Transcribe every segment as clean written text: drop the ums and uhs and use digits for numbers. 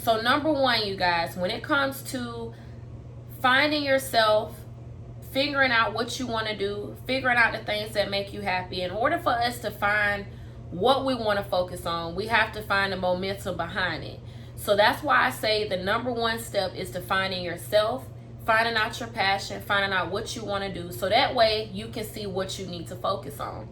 So number one, you guys, when it comes to finding yourself, figuring out what you want to do, figuring out the things that make you happy, in order for us to find what we want to focus on, we have to find the momentum behind it. So that's why I say the number one step is to finding yourself, finding out your passion, finding out what you want to do, so that way you can see what you need to focus on.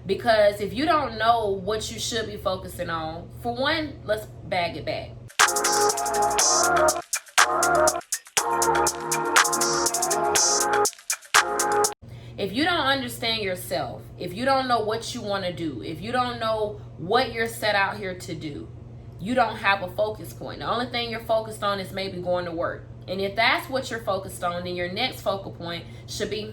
Because if you don't know what you should be focusing on, for one, let's bag it back. If you don't understand yourself, if you don't know what you want to do, if you don't know what you're set out here to do, you don't have a focus point. The only thing you're focused on is maybe going to work. And if that's what you're focused on, then your next focal point should be,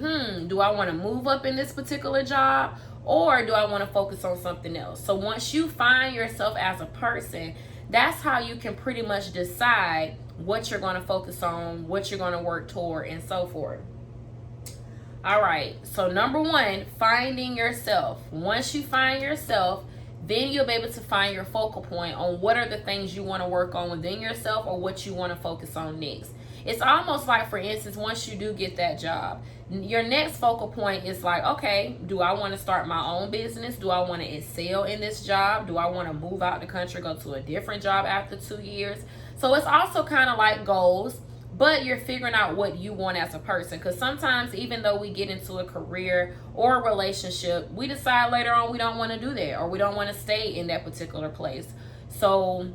do I want to move up in this particular job, or do I want to focus on something else? So once you find yourself as a person, that's how you can pretty much decide what you're going to focus on, what you're going to work toward, and so forth. All right, so number one, finding yourself. Once you find yourself, then you'll be able to find your focal point on what are the things you want to work on within yourself, or what you want to focus on next. It's almost like, for instance, once you do get that job, your next focal point is like, okay, do I want to start my own business? Do I want to excel in this job? Do I want to move out the country, go to a different job after 2 years? So it's also kind of like goals, but you're figuring out what you want as a person. Because sometimes, even though we get into a career or a relationship, we decide later on we don't want to do that, or we don't want to stay in that particular place. So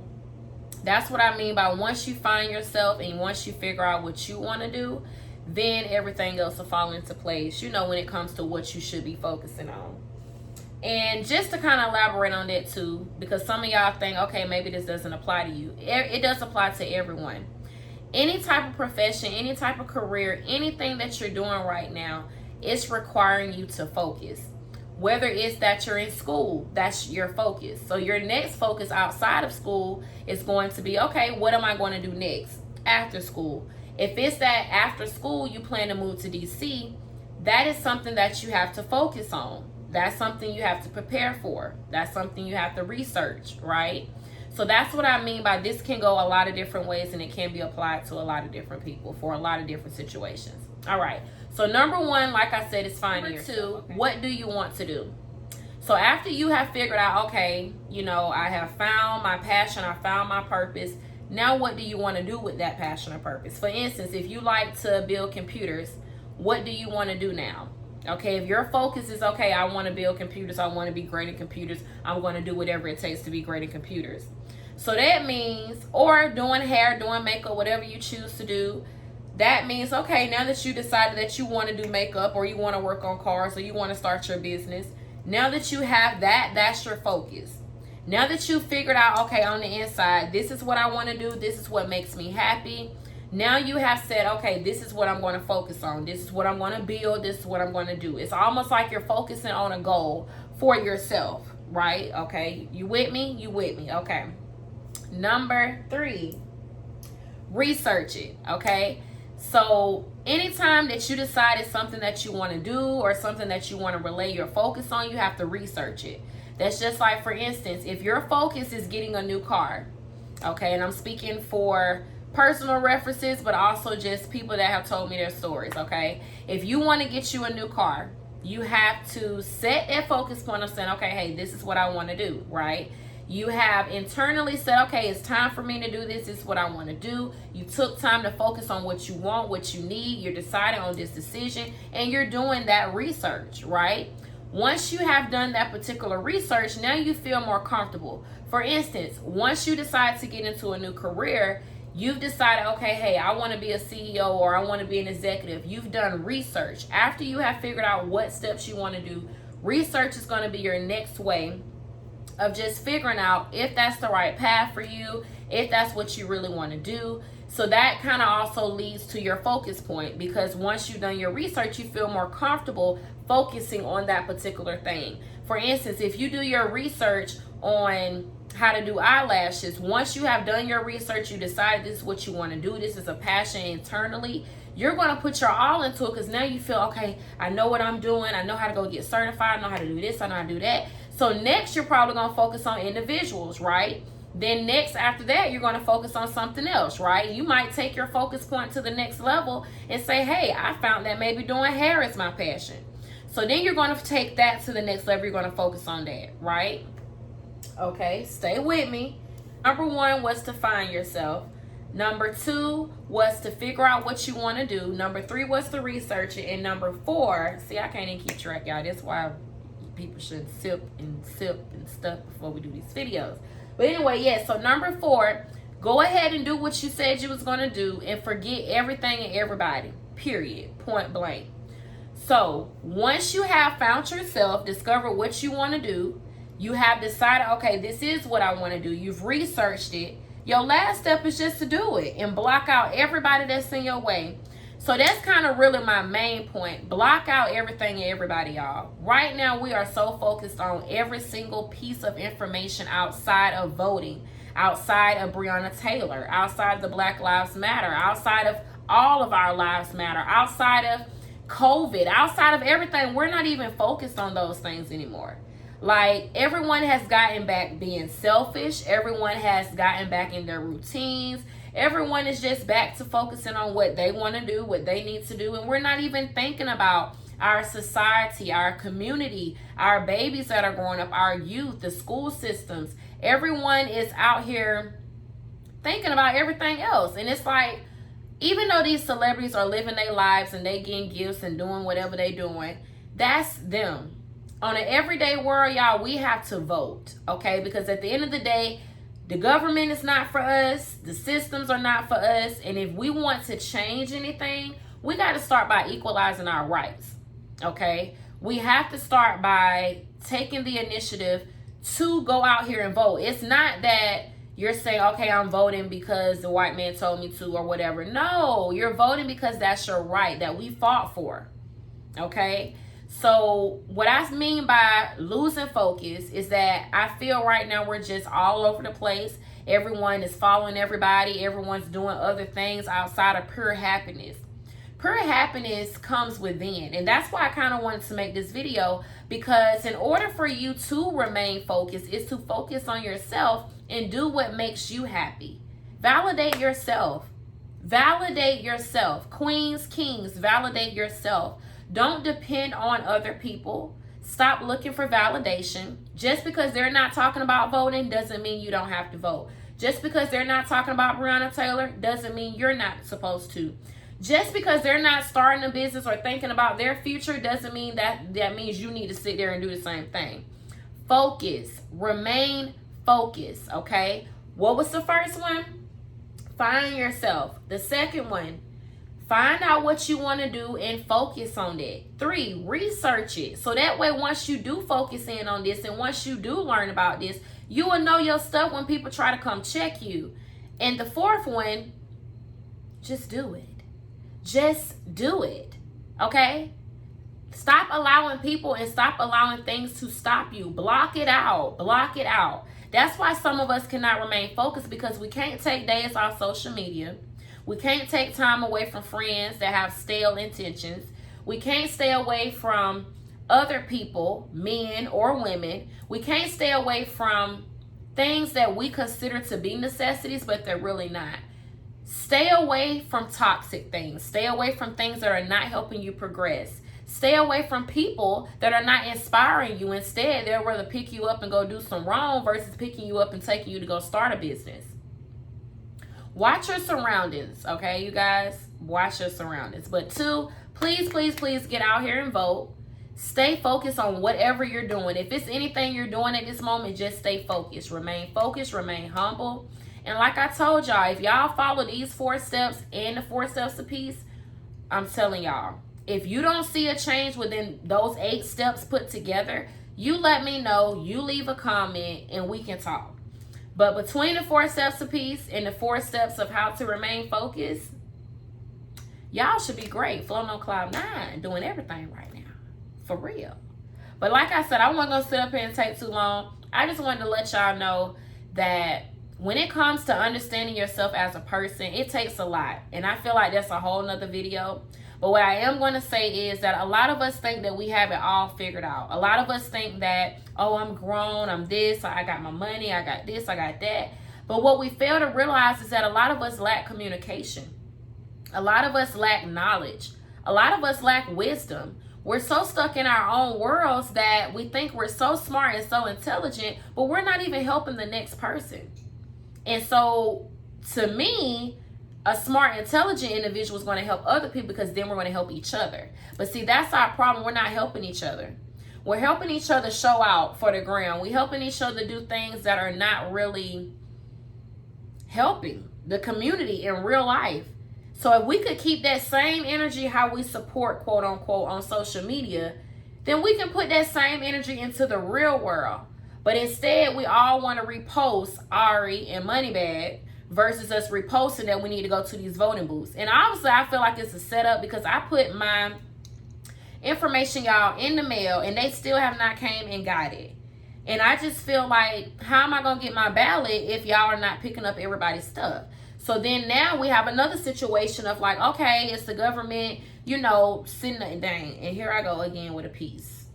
that's what I mean by once you find yourself and once you figure out what you want to do, then everything else will fall into place, when it comes to what you should be focusing on. And just to kind of elaborate on that too, because some of y'all think, okay, maybe this doesn't apply to you. It does apply to everyone. Any type of profession, any type of career, anything that you're doing right now, it's requiring you to focus. Whether it's that you're in school, that's your focus. So your next focus outside of school is going to be, okay, what am I going to do next after school? If it's that after school you plan to move to DC, that is something that you have to focus on. That's something you have to prepare for. That's something you have to research, right? So that's what I mean by this can go a lot of different ways, and it can be applied to a lot of different people for a lot of different situations. All right. So number one, like I said, is finding yourself. Two, what do you want to do? So after you have figured out, okay, I have found my passion, I found my purpose. Now what do you want to do with that passion or purpose? For instance, if you like to build computers, what do you want to do now? Okay, if your focus is, okay, I want to build computers, I want to be great in computers, I'm going to do whatever it takes to be great in computers. So that means, or doing hair, doing makeup, whatever you choose to do, that means, okay, now that you decided that you want to do makeup, or you want to work on cars, or you want to start your business, now that you have that, that's your focus. Now that you figured out, okay, on the inside, this is what I want to do, this is what makes me happy. Now you have said, okay, this is what I'm going to focus on. This is what I'm going to build. This is what I'm going to do. It's almost like you're focusing on a goal for yourself, right? Okay, you with me? You with me? Okay. Number 3, research it, okay? So anytime that you decide it's something that you want to do or something that you want to relay your focus on, you have to research it. That's just like, for instance, if your focus is getting a new car, okay, and I'm speaking for personal references, but also just people that have told me their stories, okay? If you want to get you a new car, you have to set that focus point of saying, okay, hey, this is what I want to do, right? You have internally said, okay, it's time for me to do this. This is what I want to do. You took time to focus on what you want, what you need. You're deciding on this decision, and you're doing that research, right? Once you have done that particular research, now you feel more comfortable. For instance, once you decide to get into a new career, you've decided, okay, hey, I want to be a CEO, or I want to be an executive. You've done research. After you have figured out what steps you want to do, research is going to be your next way of just figuring out if that's the right path for you, if that's what you really want to do. So that kind of also leads to your focus point, because once you've done your research, you feel more comfortable focusing on that particular thing. For instance, if you do your research on how to do eyelashes, once you have done your research, you decide this is what you want to do, this is a passion internally, you're going to put your all into it, because now you feel, okay, I know what I'm doing, I know how to go get certified, I know how to do this, I know how to do that. So next, you're probably going to focus on individuals, right? Then next after that, you're going to focus on something else, right? You might take your focus point to the next level and say, hey, I found that maybe doing hair is my passion. So then you're going to take that to the next level. You're going to focus on that, right? Okay, stay with me. Number 1 was to find yourself. Number 2 was to figure out what you want to do. Number 3 was to research it. And number 4, see, I can't even keep track, y'all. That's why people should sip and stuff before we do these videos. But anyway, yeah, so number 4, go ahead and do what you said you was going to do and forget everything and everybody, period, point blank. So once you have found yourself, discovered what you want to do, you have decided, okay, this is what I want to do. You've researched it. Your last step is just to do it and block out everybody that's in your way. So that's kind of really my main point. Block out everything and everybody, y'all. Right now, we are so focused on every single piece of information outside of voting, outside of Breonna Taylor, outside of the Black Lives Matter, outside of all of our lives matter, outside of COVID, outside of everything. We're not even focused on those things anymore. Like, everyone has gotten back being selfish. Everyone has gotten back in their routines. Everyone is just back to focusing on what they want to do, what they need to do. And we're not even thinking about our society, our community, our babies that are growing up, our youth, the school systems. Everyone is out here thinking about everything else. And it's like, even though these celebrities are living their lives and they getting gifts and doing whatever they doing, that's them. On an everyday world, y'all, we have to vote, okay? Because at the end of the day, the government is not for us. The systems are not for us. And if we want to change anything, we got to start by equalizing our rights, okay? We have to start by taking the initiative to go out here and vote. It's not that you're saying, okay, I'm voting because the white man told me to or whatever. No, you're voting because that's your right that we fought for, okay? So what I mean by losing focus is that I feel right now we're just all over the place. Everyone is following everybody. Everyone's doing other things outside of pure happiness. Pure happiness comes within. And that's why I kind of wanted to make this video, because in order for you to remain focused is to focus on yourself and do what makes you happy. Validate yourself. Validate yourself. Queens, kings, validate yourself. Don't depend on other people. Stop looking for validation. Just because they're not talking about voting doesn't mean you don't have to vote. Just because they're not talking about Breonna Taylor doesn't mean you're not supposed to. Just because they're not starting a business or thinking about their future doesn't mean that means you need to sit there and do the same thing. Focus. Remain focused, okay? What was the first one? Find yourself. The second one, find out what you want to do and focus on that. 3, research it. So that way, once you do focus in on this and once you do learn about this, you will know your stuff when people try to come check you. And the 4th one, just do it. Just do it. Okay? Stop allowing people and stop allowing things to stop you. Block it out. Block it out. That's why some of us cannot remain focused, because we can't take days off social media. We can't take time away from friends that have stale intentions. We can't stay away from other people, men or women. We can't stay away from things that we consider to be necessities, but they're really not. Stay away from toxic things. Stay away from things that are not helping you progress. Stay away from people that are not inspiring you. Instead, they'll rather pick you up and go do some wrong versus picking you up and taking you to go start a business. Watch your surroundings, okay, you guys? Watch your surroundings. But 2, please, please, please get out here and vote. Stay focused on whatever you're doing. If it's anything you're doing at this moment, just stay focused. Remain focused, remain humble. And like I told y'all, if y'all follow these 4 steps and the 4 steps of peace, I'm telling y'all, if you don't see a change within those 8 steps put together, you let me know, you leave a comment, and we can talk. But between the 4 steps of peace and the 4 steps of how to remain focused, y'all should be great. Floating on cloud 9, doing everything right now. For real. But like I said, I wasn't going to sit up here and take too long. I just wanted to let y'all know that when it comes to understanding yourself as a person, it takes a lot. And I feel like that's a whole nother video. But what I am going to say is that a lot of us think that we have it all figured out. A lot of us think that, oh, I'm grown, I'm this, I got my money, I got this, I got that. But what we fail to realize is that a lot of us lack communication. A lot of us lack knowledge. A lot of us lack wisdom. We're so stuck in our own worlds that we think we're so smart and so intelligent, but we're not even helping the next person. And so, to me, a smart, intelligent individual is going to help other people, because then we're going to help each other. But see, that's our problem. We're not helping each other. We're helping each other show out for the ground. We're helping each other do things that are not really helping the community in real life. So if we could keep that same energy, how we support, quote unquote, on social media, then we can put that same energy into the real world. But instead, we all want to repost Ari and Moneybag versus us reposting that we need to go to these voting booths. And obviously, I feel like it's a setup, because I put my information, y'all, in the mail, and they still have not came and got it. And I just feel like, how am I going to get my ballot if y'all are not picking up everybody's stuff? So then now we have another situation of like, okay, it's the government, you know, sitting there, dang, and here I go again with a piece.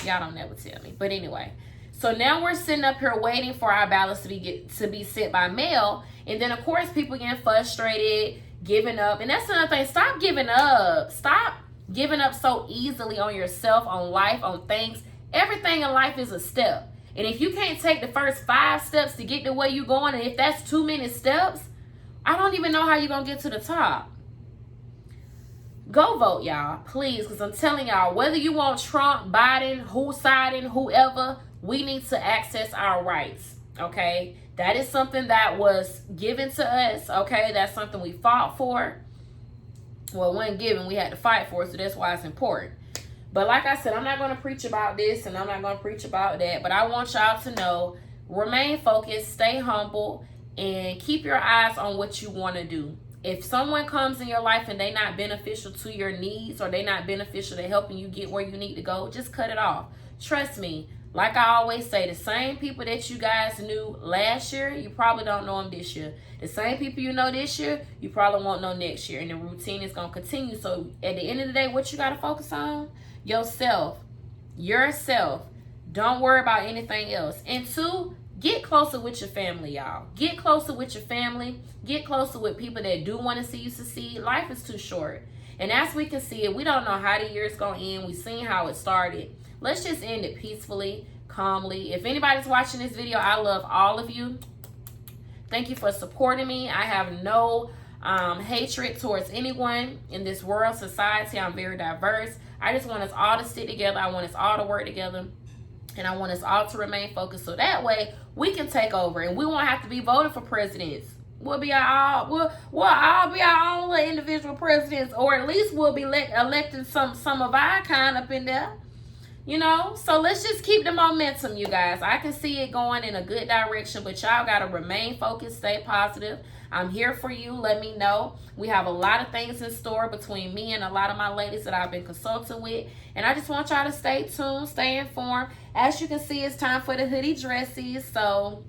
Y'all don't never tell me. But anyway, so now we're sitting up here waiting for our ballots to be sent by mail. And then, of course, people getting frustrated, giving up. And that's another thing. Stop giving up. Stop giving up so easily on yourself, on life, on things. Everything in life is a step. And if you can't take the first 5 steps to get to where you're going, and if that's too many steps, I don't even know how you're going to get to the top. Go vote, y'all, please, because I'm telling y'all, whether you want Trump, Biden, whoever, we need to access our rights, okay? That is something that was given to us, okay? That's something we fought for. Well, it wasn't given, we had to fight for it, so that's why it's important. But like I said, I'm not going to preach about this and I'm not going to preach about that, but I want y'all to know, remain focused, stay humble, and keep your eyes on what you want to do. If someone comes in your life and they're not beneficial to your needs, or they're not beneficial to helping you get where you need to go, just cut it off. Trust me, like I always say, the same people that you guys knew last year, you probably don't know them this year. The same people you know this year, you probably won't know next year. And the routine is going to continue. So at the end of the day, what you got to focus on? Yourself. Don't worry about anything else. And 2, get closer with your family, y'all. Get closer with your family. Get closer with people that do want to see you succeed. Life is too short. And as we can see it, we don't know how the year's going to end. We've seen how it started. Let's just end it peacefully, calmly. If anybody's watching this video, I love all of you. Thank you for supporting me. I have no hatred towards anyone in this world, society. I'm very diverse. I just want us all to stick together. I want us all to work together. And I want us all to remain focused, so that way we can take over and we won't have to be voting for presidents. We'll all be our own little individual presidents, or at least we'll be electing some of our kind up in there. You know, so let's just keep the momentum, you guys. I can see it going in a good direction, but y'all got to remain focused, stay positive. I'm here for you. Let me know. We have a lot of things in store between me and a lot of my ladies that I've been consulting with. And I just want y'all to stay tuned, stay informed. As you can see, it's time for the hoodie dresses. So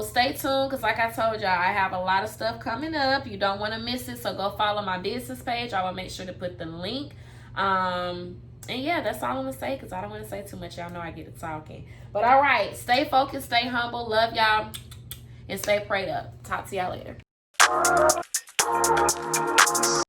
stay tuned, because like I told y'all, I have a lot of stuff coming up. You don't want to miss it. So go follow my business page. I will make sure to put the link. And yeah, that's all I'm going to say, because I don't want to say too much. Y'all know I get to talking. But all right, stay focused, stay humble. Love y'all. And stay prayed up. Talk to y'all later.